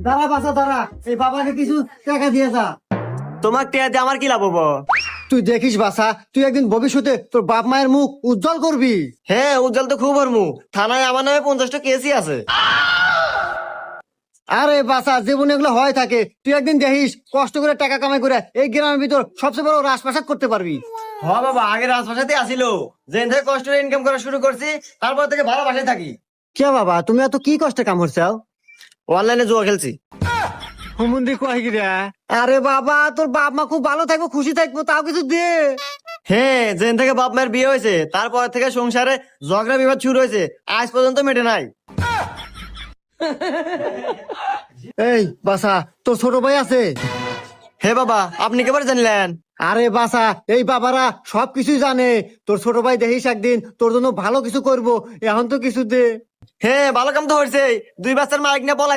দাঁড়া বাসা দাঁড়া, এই বাবাকে কিছু টাকা দিয়ে যা। তোমার টিয়া দিয়ে আমার কি লাভ হবো? তুই দেখিস বাসা, তুই একদিন ভবিষ্যতে তোর বাপ মায়ের মুখ উজ্জ্বল করবি। হ্যাঁ, উজ্জ্বল তো খুব হরমু। থানায় আমার নামে 50টা কেসই আছে। আরে বাসা, জীবনে এগুলো হয় থাকে, তুই একদিন দেখিস কষ্ট করে টাকা কামাই করে এই গ্রামের ভিতর সবচেয়ে বড় রাজপ্রাসাদ করতে পারবি। হ বাবা, আগে রাজপ্রাসাদে আসিল, যেন থেকে কষ্ট করে ইনকাম করা শুরু করছি, তারপর থেকে ভালো বাসায় থাকি। কে বাবা, তুমি এত কি কষ্টে কাম করছাও? অনলাইনে জুয়া খেলছি। হুমুন্দি কয় কি রে? আরে বাবা, তোর বাপ মা খুব ভালো থাকবো, খুশি থাকবো, তাও কিছু দে। হ্যাঁ, যেন থেকে বাপ মায়ের বিয়ে হয়েছে তারপর থেকে সংসারে ঝগড়া বিবাদ শুরু হয়েছে, আজ পর্যন্ত মেটে নাই। এই বাসা, তোর ছোট ভাই আছে? হে বাবা, আপনি কেবার জানলেন? আরে বাসা, এই বাবারা সবকিছুই জানে। তোর ছোট ভাই দেখিস একদিন তোর জন্য ভালো কিছু করব, এখন তো কিছু দে। হ্যাঁ, ভালো কাম তো হয়েছে। 2 বাচ্চার মালিক না বলা